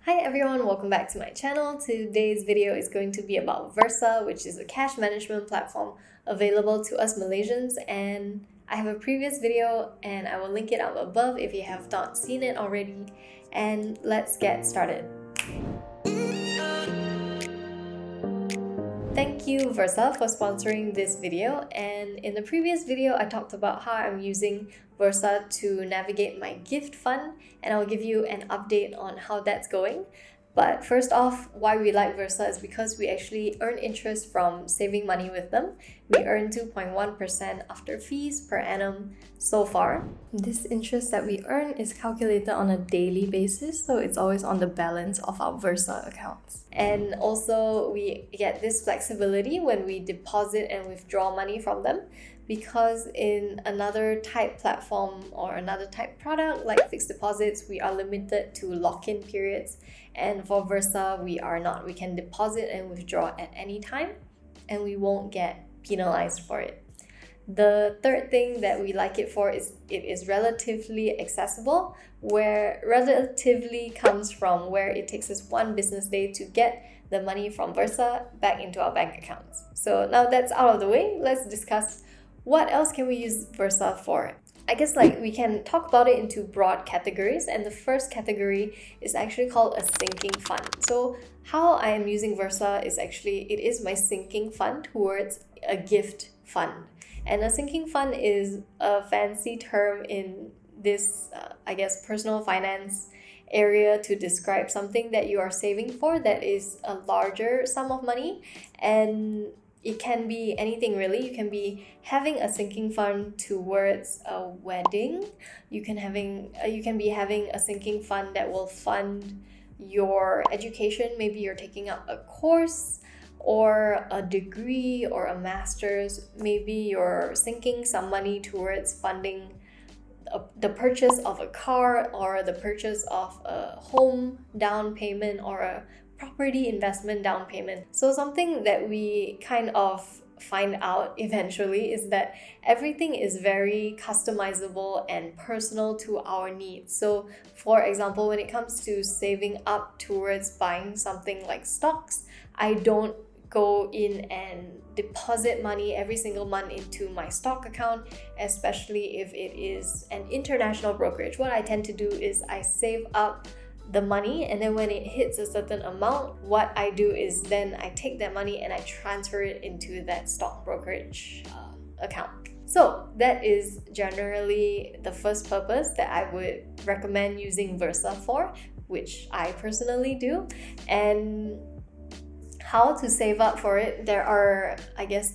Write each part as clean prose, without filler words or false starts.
Hi everyone, welcome back to my channel. Today's video is going to be about Versa, which is a cash management platform available to us Malaysians, and I have a previous video and I will link it up above if you have not seen it already. And let's get started. Thank you Versa for sponsoring this video, and in the previous video I talked about how I'm using Versa to navigate my gift fund, and I'll give you an update on how that's going. But first off, why we like Versa is because we actually earn interest from saving money with them. We earn 2.1% after fees per annum so far. This interest that we earn is calculated on a daily basis, so it's always on the balance of our Versa accounts. And also we get this flexibility when we deposit and withdraw money from them, because in another type platform or another type product like fixed deposits, we are limited to lock-in periods, and for Versa we are not. We can deposit and withdraw at any time and we won't get penalized for it. The third thing that we like it for is it is relatively accessible, where relatively comes from where it takes us one business day to get the money from Versa back into our bank accounts. So now that's out of the way, let's discuss what else can we use Versa for. I guess we can talk about it into broad categories, and the first category is actually called a sinking fund. So how I am using Versa is actually, it is my sinking fund towards a gift fund. And a sinking fund is a fancy term in this, personal finance area to describe something that you are saving for that is a larger sum of money. And it can be anything really. You can be having a sinking fund towards a wedding. You can be having a sinking fund that will fund your education. Maybe you're taking up a course or a degree or a master's. Maybe you're sinking some money towards funding the purchase of a car or the purchase of a home down payment or a property investment down payment. So something that we kind of find out eventually is that everything is very customizable and personal to our needs. So for example, when it comes to saving up towards buying something like stocks, I don't go in and deposit money every single month into my stock account, especially if it is an international brokerage. What I tend to do is I save up the money, and then when it hits a certain amount, what I do is then I take that money and I transfer it into that stock brokerage account. So that is generally the first purpose that I would recommend using Versa for, which I personally do. And how to save up for it, there are,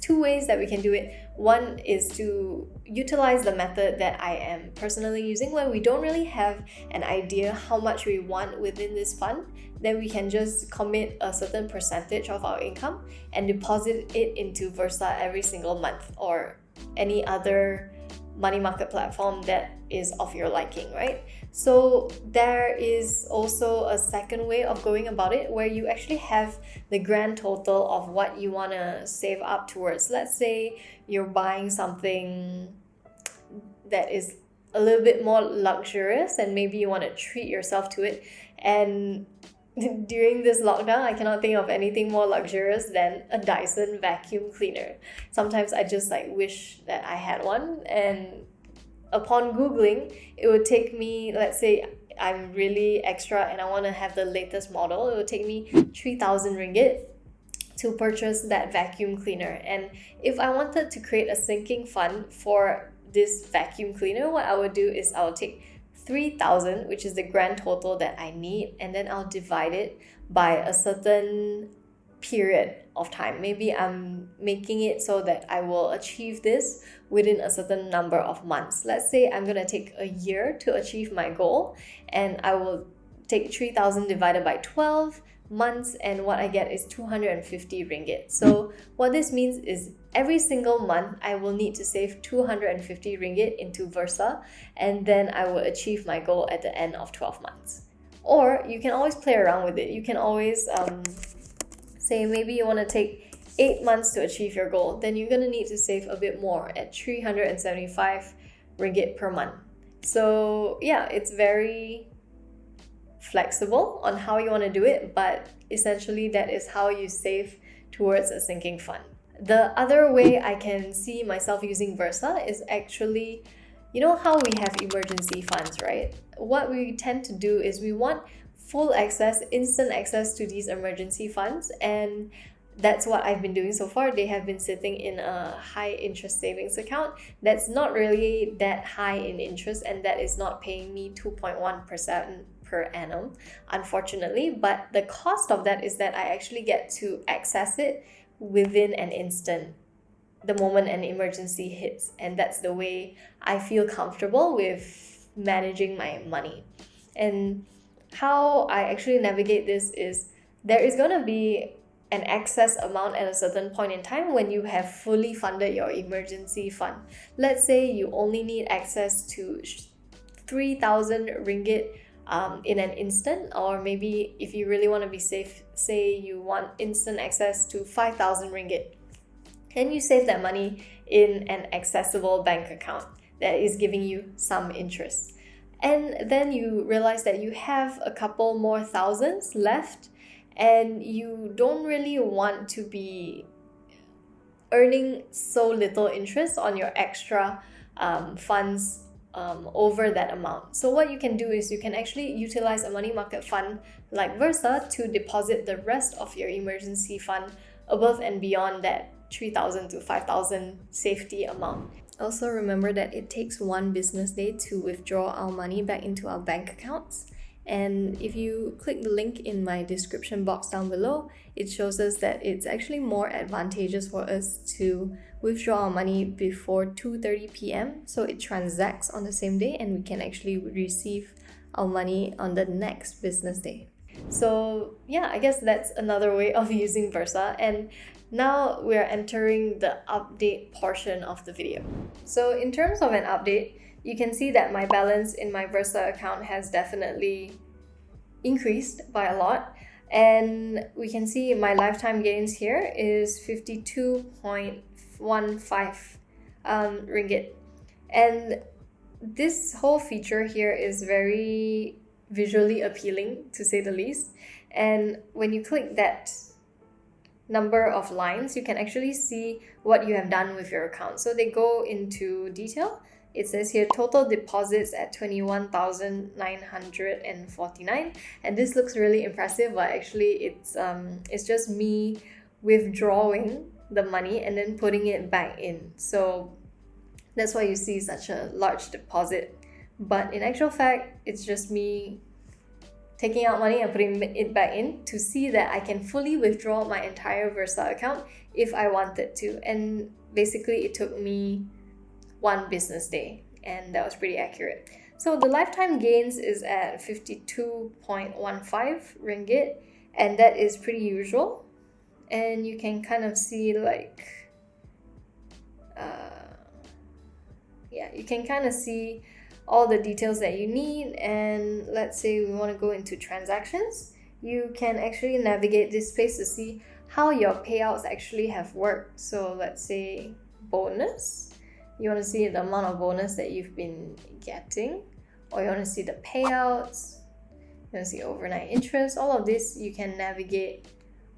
two ways that we can do it. One is to utilize the method that I am personally using, where we don't really have an idea how much we want within this fund. Then we can just commit a certain percentage of our income and deposit it into Versa every single month, or any other money market platform that is of your liking, right? So there is also a second way of going about it, where you actually have the grand total of what you want to save up towards. Let's say you're buying something that is a little bit more luxurious and maybe you want to treat yourself to it. And during this lockdown, I cannot think of anything more luxurious than a Dyson vacuum cleaner. Sometimes I just wish that I had one, and upon Googling, it would take me, let's say I'm really extra and I want to have the latest model, it would take me 3,000 ringgit to purchase that vacuum cleaner. And if I wanted to create a sinking fund for this vacuum cleaner, what I would do is I would take 3,000, which is the grand total that I need, and then I'll divide it by a certain period of time. Maybe I'm making it so that I will achieve this within a certain number of months. Let's say I'm going to take a year to achieve my goal, and I will take 3,000 divided by 12 months, and what I get is 250 ringgit. So what this means is every single month I will need to save 250 ringgit into Versa, and then I will achieve my goal at the end of 12 months. Or you can always play around with it. You can always say maybe you want to take 8 months to achieve your goal, then you're going to need to save a bit more at 375 ringgit per month. So yeah, it's very flexible on how you want to do it, but essentially that is how you save towards a sinking fund. The other way I can see myself using Versa is actually, you know how we have emergency funds, right? What we tend to do is we want full access, instant access to these emergency funds, and that's what I've been doing so far. They have been sitting in a high interest savings account that's not really that high in interest, and that is not paying me 2.1% per annum, unfortunately. But the cost of that is that I actually get to access it within an instant, the moment an emergency hits. And that's the way I feel comfortable with managing my money. And how I actually navigate this is there is going to be an excess amount at a certain point in time when you have fully funded your emergency fund. Let's say you only need access to 3,000 ringgit in an instant, or maybe if you really want to be safe, say you want instant access to 5,000 ringgit, and you save that money in an accessible bank account that is giving you some interest. And then you realize that you have a couple more thousands left, and you don't really want to be earning so little interest on your extra funds over that amount. So what you can do is you can actually utilize a money market fund like Versa to deposit the rest of your emergency fund above and beyond that 3,000 to 5,000 safety amount. Also remember that it takes 1 business day to withdraw our money back into our bank accounts. And if you click the link in my description box down below, it shows us that it's actually more advantageous for us to withdraw our money before 2:30 p.m. so it transacts on the same day, and we can actually receive our money on the next business day. So yeah, I guess that's another way of using Versa. And now we're entering the update portion of the video. So in terms of an update, you can see that my balance in my Versa account has definitely increased by a lot. And we can see my lifetime gains here is 52.15 ringgit. And this whole feature here is very visually appealing, to say the least. And when you click that number of lines, you can actually see what you have done with your account. So they go into detail. It says here total deposits at 21,949, and this looks really impressive, but actually it's just me withdrawing the money and then putting it back in. So that's why you see such a large deposit. But in actual fact, it's just me taking out money and putting it back in to see that I can fully withdraw my entire Versa account if I wanted to. And basically it took me 1 business day, and that was pretty accurate. So the lifetime gains is at 52.15 ringgit, and that is pretty usual. And you can kind of see like you can kind of see all the details that you need. And let's say we want to go into transactions, you can actually navigate this space to see how your payouts actually have worked. So let's say bonus, you want to see the amount of bonus that you've been getting, or you want to see the payouts, you want to see overnight interest. All of this you can navigate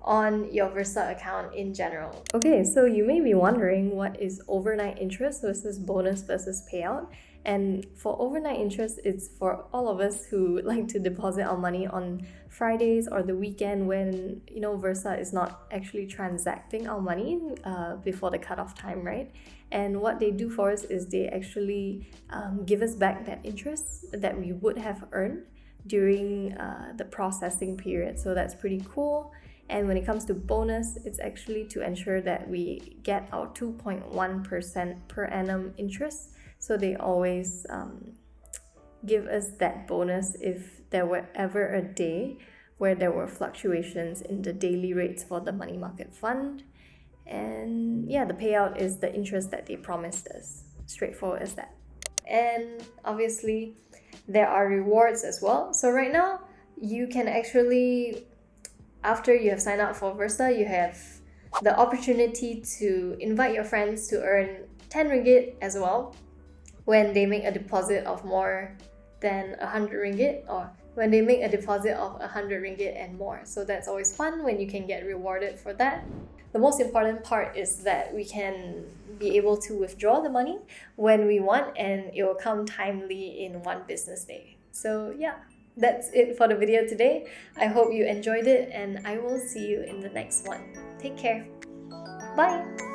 on your Versa account in general. Okay, so you may be wondering what is overnight interest versus bonus versus payout. And for overnight interest, it's for all of us who like to deposit our money on Fridays or the weekend when, you know, Versa is not actually transacting our money before the cutoff time, right? And what they do for us is they actually give us back that interest that we would have earned during the processing period. So that's pretty cool. And when it comes to bonus, it's actually to ensure that we get our 2.1% per annum interest. So they always give us that bonus if there were ever a day where there were fluctuations in the daily rates for the money market fund. And yeah, the payout is the interest that they promised us. Straightforward as that. And obviously, there are rewards as well. So right now, you can actually, after you have signed up for Versa, you have the opportunity to invite your friends to earn 10 ringgit as well when they make a deposit of more than 100 ringgit or when they make a deposit of 100 ringgit and more. So that's always fun when you can get rewarded for that. The most important part is that we can be able to withdraw the money when we want, and it will come timely in 1 business day. So yeah, that's it for the video today. I hope you enjoyed it, and I will see you in the next one. Take care. Bye!